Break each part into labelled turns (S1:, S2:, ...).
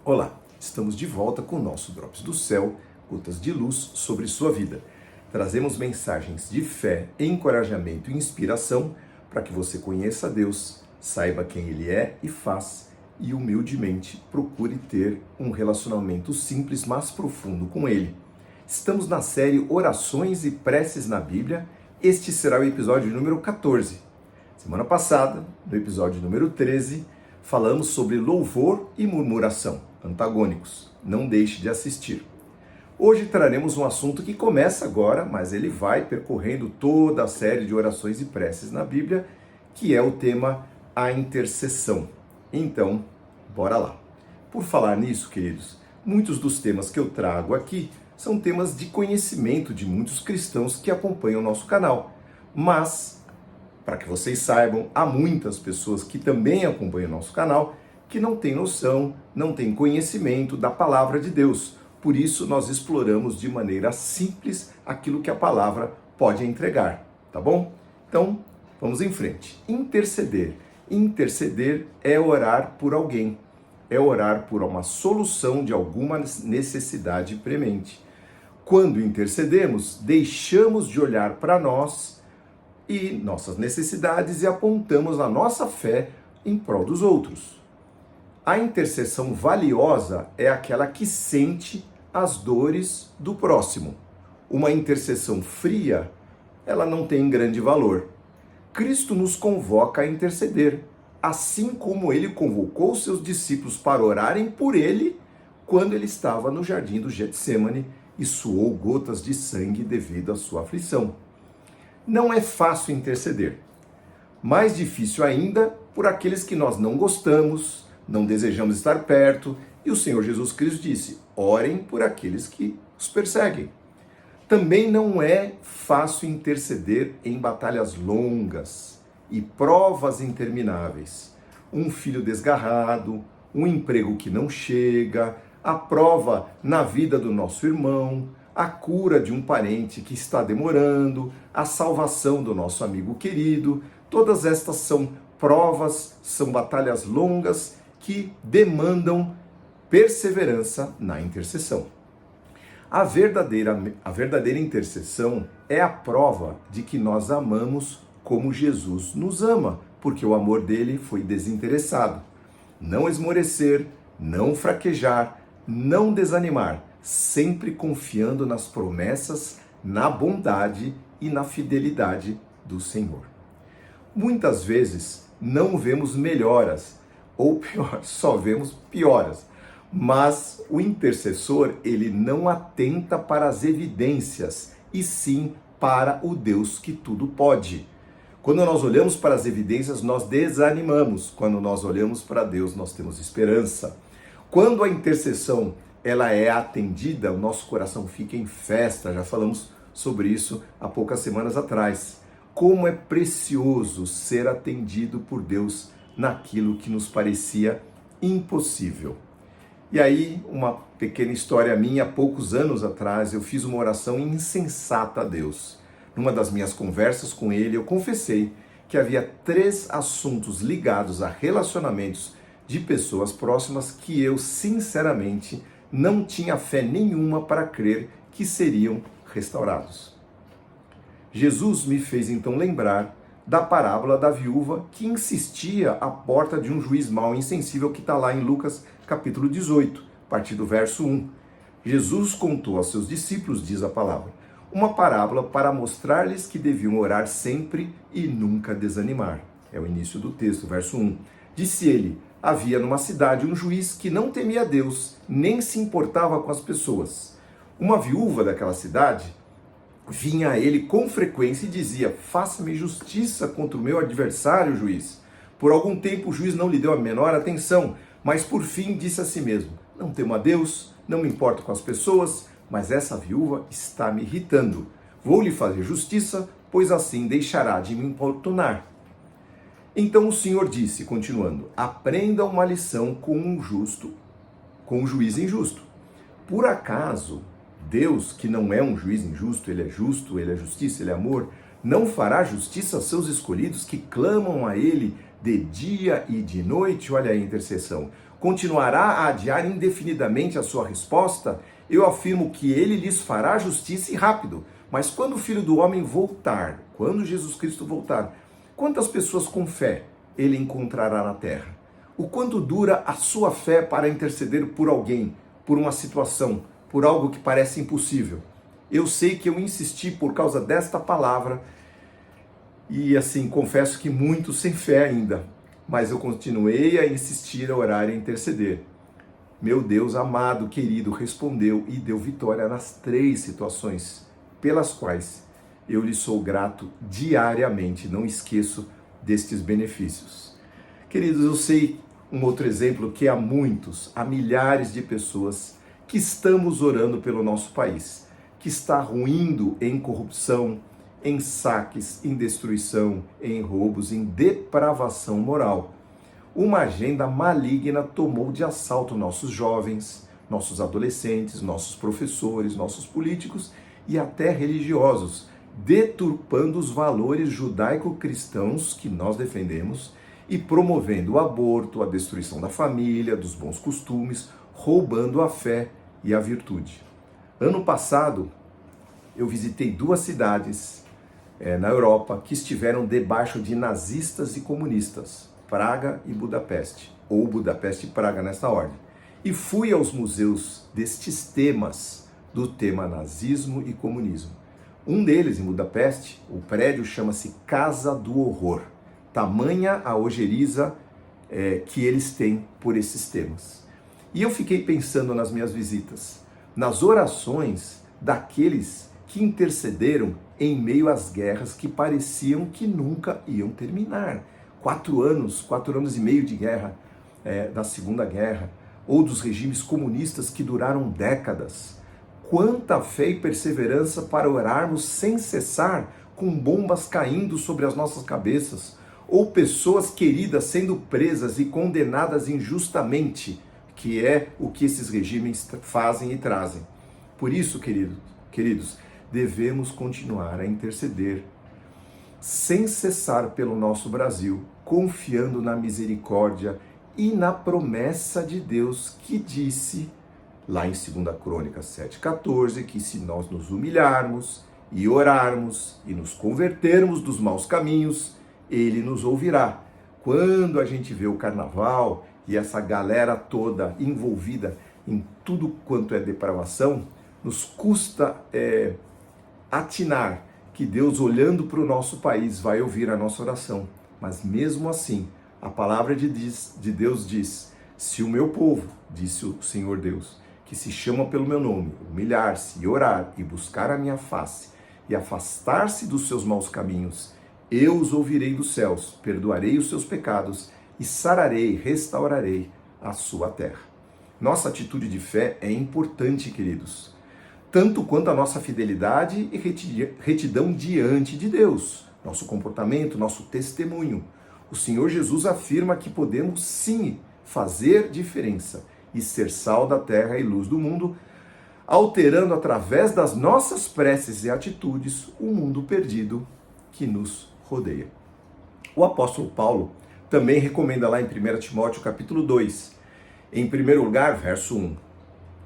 S1: Olá, estamos de volta com o nosso Drops do Céu, gotas de luz sobre sua vida. Trazemos mensagens de fé, encorajamento e inspiração para que você conheça Deus, saiba quem Ele é e faz e humildemente procure ter um relacionamento simples, mas profundo com Ele. Estamos na série Orações e Preces na Bíblia. Este será o episódio número 14. Semana passada, no episódio número 13, falamos sobre louvor e murmuração, antagônicos. Não deixe de assistir. Hoje traremos um assunto que começa agora, mas ele vai percorrendo toda a série de orações e preces na Bíblia, que é o tema a intercessão. Então, bora lá. Por falar nisso, queridos, muitos dos temas que eu trago aqui são temas de conhecimento de muitos cristãos que acompanham o nosso canal. Mas, para que vocês saibam, há muitas pessoas que também acompanham o nosso canal que não têm noção, não têm conhecimento da palavra de Deus. Por isso, nós exploramos de maneira simples aquilo que a palavra pode entregar, tá bom? Então, vamos em frente. Interceder. Interceder é orar por alguém, é orar por uma solução de alguma necessidade premente. Quando intercedemos, deixamos de olhar para nós e nossas necessidades e apontamos a nossa fé em prol dos outros. A intercessão valiosa é aquela que sente as dores do próximo. Uma intercessão fria, ela não tem grande valor. Cristo nos convoca a interceder, assim como ele convocou seus discípulos para orarem por ele quando ele estava no jardim do Getsêmani e suou gotas de sangue devido à sua aflição. Não é fácil interceder. Mais difícil ainda por aqueles que nós não gostamos, não desejamos estar perto, e o Senhor Jesus Cristo disse: orem por aqueles que os perseguem. Também não é fácil interceder em batalhas longas e provas intermináveis. Um filho desgarrado, um emprego que não chega, a prova na vida do nosso irmão, a cura de um parente que está demorando, a salvação do nosso amigo querido. Todas estas são provas, são batalhas longas que demandam perseverança na intercessão. A verdadeira intercessão é a prova de que nós amamos como Jesus nos ama, porque o amor dele foi desinteressado. Não esmorecer, não fraquejar, não desanimar, sempre confiando nas promessas, na bondade e na fidelidade do Senhor. Muitas vezes não vemos melhoras, ou pior, só vemos pioras. Mas o intercessor, ele não atenta para as evidências, e sim para o Deus que tudo pode. Quando nós olhamos para as evidências, nós desanimamos. Quando nós olhamos para Deus, nós temos esperança. Quando a intercessão ela é atendida, o nosso coração fica em festa. Já falamos sobre isso há poucas semanas atrás. Como é precioso ser atendido por Deus naquilo que nos parecia impossível. E aí, uma pequena história minha, há poucos anos atrás, eu fiz uma oração insensata a Deus. Numa das minhas conversas com ele, eu confessei que havia 3 assuntos ligados a relacionamentos de pessoas próximas que eu, sinceramente, não tinha fé nenhuma para crer que seriam restaurados. Jesus me fez então lembrar da parábola da viúva que insistia à porta de um juiz mau e insensível, que está lá em Lucas capítulo 18, a partir do verso 1. Jesus contou aos seus discípulos, diz a palavra, uma parábola para mostrar-lhes que deviam orar sempre e nunca desanimar. É o início do texto, verso 1. Disse ele: havia numa cidade um juiz que não temia Deus, nem se importava com as pessoas. Uma viúva daquela cidade vinha a ele com frequência e dizia: faça-me justiça contra o meu adversário, juiz. Por algum tempo o juiz não lhe deu a menor atenção, mas por fim disse a si mesmo: não temo a Deus, não me importo com as pessoas, mas essa viúva está me irritando. Vou lhe fazer justiça, pois assim deixará de me importunar. Então o Senhor disse, continuando: aprenda uma lição com um juiz injusto. Por acaso Deus, que não é um juiz injusto, ele é justo, ele é justiça, ele é amor, não fará justiça aos seus escolhidos que clamam a ele de dia e de noite? Olha aí a intercessão. continuará a adiar indefinidamente a sua resposta? Eu afirmo que ele lhes fará justiça e rápido. Mas quando o Filho do Homem voltar, quando Jesus Cristo voltar, quantas pessoas com fé ele encontrará na terra? O quanto dura a sua fé para interceder por alguém, por uma situação, por algo que parece impossível? Eu sei que eu insisti por causa desta palavra e assim, confesso que muito sem fé ainda, mas eu continuei a insistir, a orar e a interceder. Meu Deus amado, querido, respondeu e deu vitória nas 3 situações pelas quais eu lhe sou grato diariamente. Não esqueço destes benefícios. Queridos, eu sei um outro exemplo que há muitos, há milhares de pessoas que estamos orando pelo nosso país, que está ruindo em corrupção, em saques, em destruição, em roubos, em depravação moral. Uma agenda maligna tomou de assalto nossos jovens, nossos adolescentes, nossos professores, nossos políticos e até religiosos, deturpando os valores judaico-cristãos que nós defendemos e promovendo o aborto, a destruição da família, dos bons costumes, roubando a fé e a virtude. Ano passado, eu visitei 2 cidades na Europa que estiveram debaixo de nazistas e comunistas, Praga e Budapeste, ou Budapeste e Praga nesta ordem. E fui aos museus destes temas, do tema nazismo e comunismo. Um deles, em Budapeste, o prédio chama-se Casa do Horror. Tamanha a ojeriza que eles têm por esses temas. E eu fiquei pensando nas minhas visitas, nas orações daqueles que intercederam em meio às guerras que pareciam que nunca iam terminar. 4 anos e meio de guerra, da Segunda Guerra, ou dos regimes comunistas que duraram décadas. Quanta fé e perseverança para orarmos sem cessar, com bombas caindo sobre as nossas cabeças, ou pessoas queridas sendo presas e condenadas injustamente, que é o que esses regimes fazem e trazem. Por isso, queridos, devemos continuar a interceder sem cessar pelo nosso Brasil, confiando na misericórdia e na promessa de Deus que disse, lá em 2 Crônicas 7,14, que se nós nos humilharmos e orarmos e nos convertermos dos maus caminhos, Ele nos ouvirá. Quando a gente vê o carnaval e essa galera toda envolvida em tudo quanto é depravação, nos custa atinar que Deus, olhando para o nosso país, vai ouvir a nossa oração. Mas mesmo assim, a palavra de Deus diz, se o meu povo, disse o Senhor Deus, que se chama pelo meu nome, humilhar-se e orar e buscar a minha face e afastar-se dos seus maus caminhos, eu os ouvirei dos céus, perdoarei os seus pecados e sararei, restaurarei a sua terra. Nossa atitude de fé é importante, queridos, tanto quanto a nossa fidelidade e retidão diante de Deus, nosso comportamento, nosso testemunho. O Senhor Jesus afirma que podemos sim fazer diferença e ser sal da terra e luz do mundo, alterando através das nossas preces e atitudes o mundo perdido que nos rodeia. O apóstolo Paulo também recomenda lá em 1 Timóteo capítulo 2, em primeiro lugar, verso 1,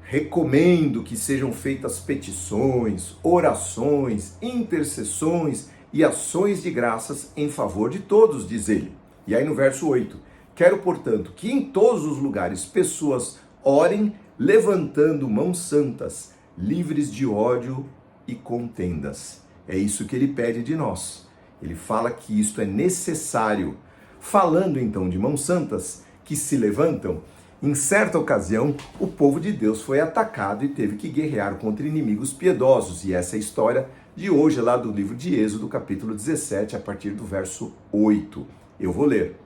S1: recomendo que sejam feitas petições, orações, intercessões e ações de graças em favor de todos, diz ele. E aí no verso 8, quero, portanto, que em todos os lugares pessoas orem levantando mãos santas, livres de ódio e contendas. É isso que ele pede de nós. Ele fala que isto é necessário. Falando então de mãos santas que se levantam, em certa ocasião, o povo de Deus foi atacado e teve que guerrear contra inimigos piedosos. E essa é a história de hoje, lá do livro de Êxodo, capítulo 17, a partir do verso 8. Eu vou ler.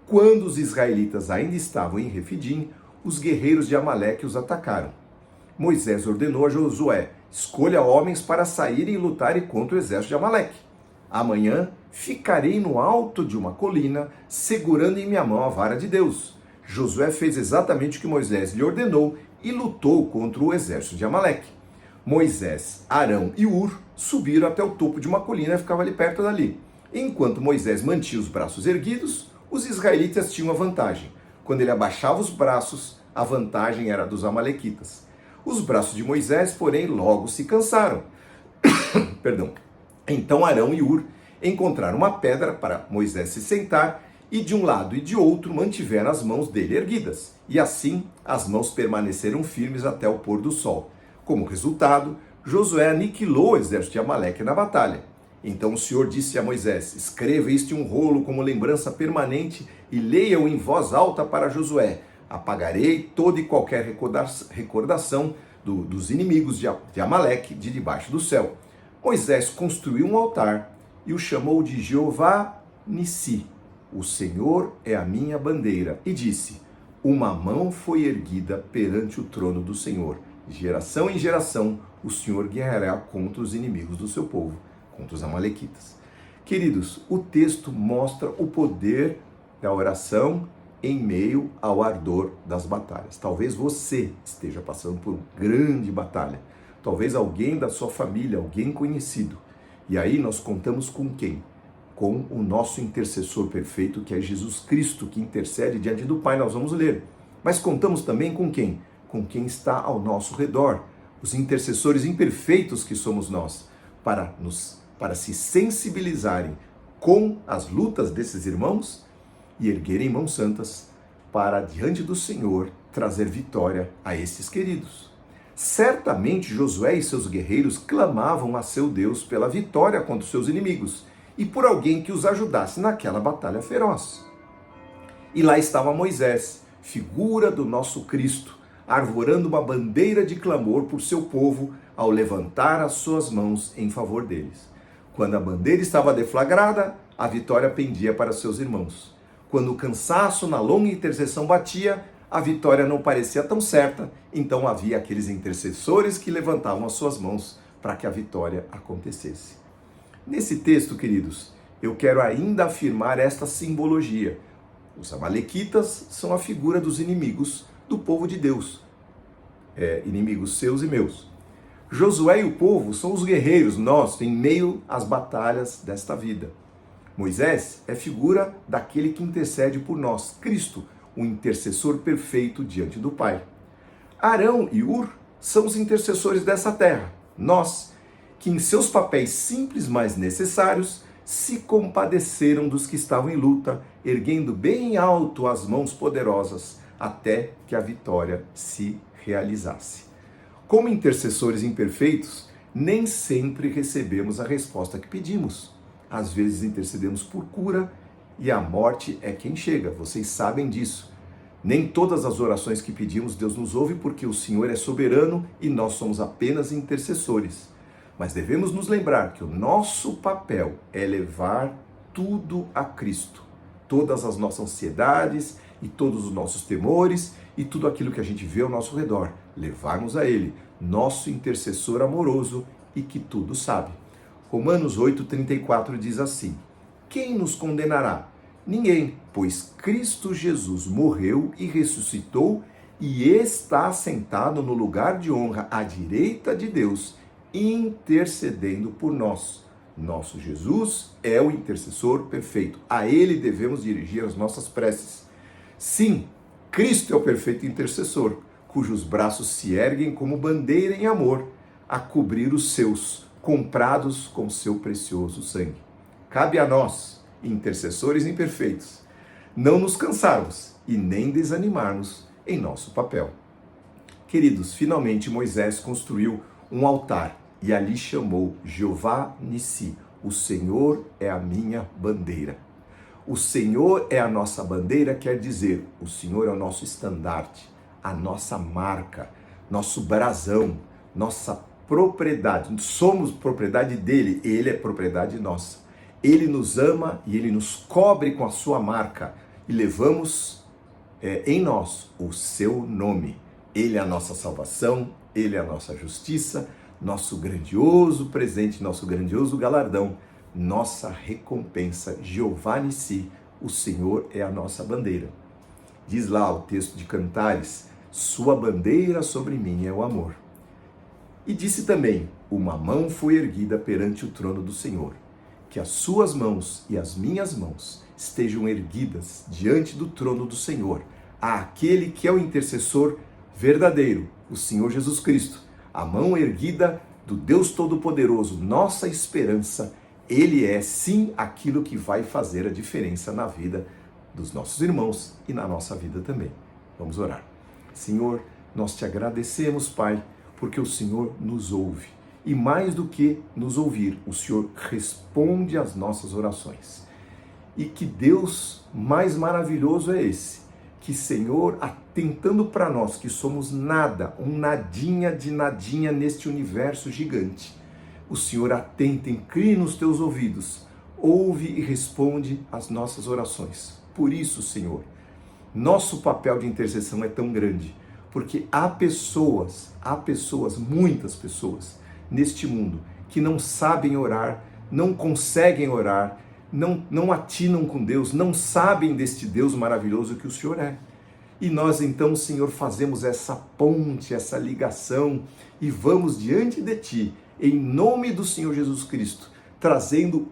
S1: Quando os israelitas ainda estavam em Refidim, os guerreiros de Amaleque os atacaram. Moisés ordenou a Josué, escolha homens para saírem e lutarem contra o exército de Amaleque. Amanhã ficarei no alto de uma colina, segurando em minha mão a vara de Deus. Josué fez exatamente o que Moisés lhe ordenou e lutou contra o exército de Amaleque. Moisés, Arão e Hur subiram até o topo de uma colina e ficavam ali perto dali. Enquanto Moisés mantinha os braços erguidos, os israelitas tinham a vantagem. Quando ele abaixava os braços, a vantagem era dos amalequitas. Os braços de Moisés, porém, logo se cansaram. Perdão. Então Arão e Hur encontraram uma pedra para Moisés se sentar e de um lado e de outro mantiveram as mãos dele erguidas. E assim as mãos permaneceram firmes até o pôr do sol. Como resultado, Josué aniquilou o exército de Amaleque na batalha. Então o Senhor disse a Moisés: escreva este um rolo como lembrança permanente e leia-o em voz alta para Josué. Apagarei toda e qualquer recordação dos inimigos de Amaleque de debaixo do céu. Moisés construiu um altar e o chamou de Jeová Nissi. O Senhor é a minha bandeira. E disse: uma mão foi erguida perante o trono do Senhor. De geração em geração, o Senhor guerreará contra os inimigos do seu povo, contra os amalequitas. Queridos, o texto mostra o poder da oração em meio ao ardor das batalhas. Talvez você esteja passando por uma grande batalha. Talvez alguém da sua família, alguém conhecido. E aí nós contamos com quem? Com o nosso intercessor perfeito, que é Jesus Cristo, que intercede diante do Pai. Nós vamos ler. Mas contamos também com quem? Com quem está ao nosso redor. Os intercessores imperfeitos que somos nós, para se sensibilizarem com as lutas desses irmãos e erguerem mãos santas para, diante do Senhor, trazer vitória a esses queridos. Certamente Josué e seus guerreiros clamavam a seu Deus pela vitória contra os seus inimigos e por alguém que os ajudasse naquela batalha feroz. E lá estava Moisés, figura do nosso Cristo, arvorando uma bandeira de clamor por seu povo ao levantar as suas mãos em favor deles. Quando a bandeira estava deflagrada, a vitória pendia para seus irmãos. Quando o cansaço na longa intercessão batia, a vitória não parecia tão certa, então havia aqueles intercessores que levantavam as suas mãos para que a vitória acontecesse. Nesse texto, queridos, eu quero ainda afirmar esta simbologia. Os amalequitas são a figura dos inimigos do povo de Deus, inimigos seus e meus. Josué e o povo são os guerreiros, nós, em meio às batalhas desta vida. Moisés é figura daquele que intercede por nós, Cristo, o intercessor perfeito diante do Pai. Arão e Hur são os intercessores dessa terra, nós, que em seus papéis simples, mas necessários, se compadeceram dos que estavam em luta, erguendo bem alto as mãos poderosas, até que a vitória se realizasse. Como intercessores imperfeitos, nem sempre recebemos a resposta que pedimos. Às vezes intercedemos por cura e a morte é quem chega, vocês sabem disso. Nem todas as orações que pedimos Deus nos ouve, porque o Senhor é soberano e nós somos apenas intercessores. Mas devemos nos lembrar que o nosso papel é levar tudo a Cristo. Todas as nossas ansiedades e todos os nossos temores e tudo aquilo que a gente vê ao nosso redor, levarmos a Ele, nosso intercessor amoroso e que tudo sabe. Romanos 8,34 diz assim: quem nos condenará? Ninguém, pois Cristo Jesus morreu e ressuscitou e está sentado no lugar de honra à direita de Deus, intercedendo por nós. Nosso Jesus é o intercessor perfeito. A Ele devemos dirigir as nossas preces. Sim, Cristo é o perfeito intercessor, cujos braços se erguem como bandeira em amor, a cobrir os seus, comprados com seu precioso sangue. Cabe a nós, intercessores imperfeitos, não nos cansarmos e nem desanimarmos em nosso papel. Queridos, finalmente Moisés construiu um altar e ali chamou Jeová Nissi, o Senhor é a minha bandeira. O Senhor é a nossa bandeira, quer dizer, o Senhor é o nosso estandarte, a nossa marca, nosso brasão, nossa propriedade. Somos propriedade dele, ele é propriedade nossa. Ele nos ama e ele nos cobre com a sua marca e levamos em nós o seu nome. Ele é a nossa salvação, ele é a nossa justiça, nosso grandioso presente, nosso grandioso galardão, nossa recompensa. Jeová Nissi, o Senhor é a nossa bandeira. Diz lá o texto de Cantares: sua bandeira sobre mim é o amor. E disse também: uma mão foi erguida perante o trono do Senhor. Que as suas mãos e as minhas mãos estejam erguidas diante do trono do Senhor, àquele que é o intercessor verdadeiro, o Senhor Jesus Cristo, a mão erguida do Deus Todo-Poderoso, nossa esperança. Ele é sim aquilo que vai fazer a diferença na vida dos nossos irmãos e na nossa vida também. Vamos orar. Senhor, nós te agradecemos, Pai, porque o Senhor nos ouve. E mais do que nos ouvir, o Senhor responde às nossas orações. E que Deus mais maravilhoso é esse, que Senhor, atentando para nós, que somos nada, um nadinha de nadinha neste universo gigante, o Senhor atenta, inclina os teus ouvidos, ouve e responde às nossas orações. Por isso, Senhor, nosso papel de intercessão é tão grande, porque há pessoas, muitas pessoas, neste mundo, que não sabem orar, não conseguem orar, não atinam com Deus, não sabem deste Deus maravilhoso que o Senhor é. E nós então, Senhor, fazemos essa ponte, essa ligação e vamos diante de Ti, em nome do Senhor Jesus Cristo, trazendo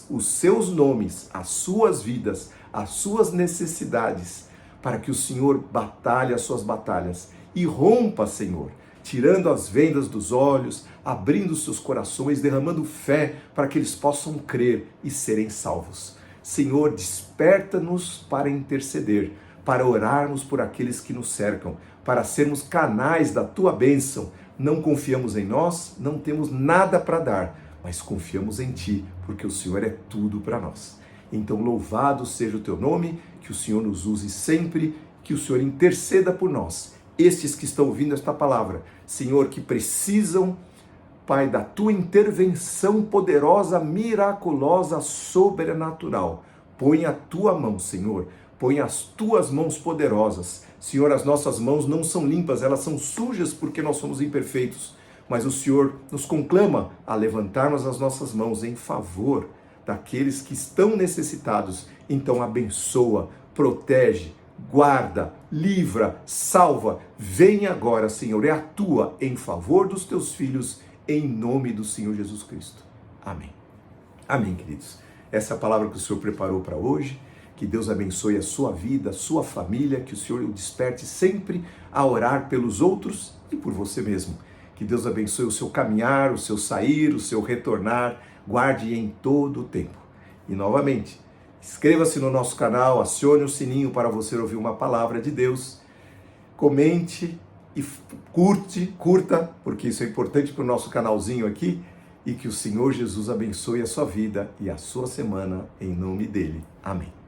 S1: os seus nomes, as suas vidas, as suas necessidades, para que o Senhor batalhe as suas batalhas e rompa, Senhor, tirando as vendas dos olhos, abrindo seus corações, derramando fé para que eles possam crer e serem salvos. Senhor, desperta-nos para interceder, para orarmos por aqueles que nos cercam, para sermos canais da Tua bênção. Não confiamos em nós, não temos nada para dar, mas confiamos em Ti, porque o Senhor é tudo para nós. Então, louvado seja o Teu nome, que o Senhor nos use sempre, que o Senhor interceda por nós. Estes que estão ouvindo esta palavra, Senhor, que precisam, Pai, da Tua intervenção poderosa, miraculosa, sobrenatural. Põe a Tua mão, Senhor, põe as Tuas mãos poderosas. Senhor, as nossas mãos não são limpas, elas são sujas porque nós somos imperfeitos. Mas o Senhor nos conclama a levantarmos as nossas mãos em favor daqueles que estão necessitados. Então abençoa, protege, guarda, livra, salva. Vem agora, Senhor, e atua em favor dos Teus filhos, em nome do Senhor Jesus Cristo. Amém. Amém, queridos. Essa é a palavra que o Senhor preparou para hoje. Que Deus abençoe a sua vida, a sua família, que o Senhor o desperte sempre a orar pelos outros e por você mesmo. Que Deus abençoe o seu caminhar, o seu sair, o seu retornar, guarde em todo o tempo. E novamente, inscreva-se no nosso canal, acione o sininho para você ouvir uma palavra de Deus, comente e curta, porque isso é importante para o nosso canalzinho aqui, e que o Senhor Jesus abençoe a sua vida e a sua semana, em nome dele. Amém.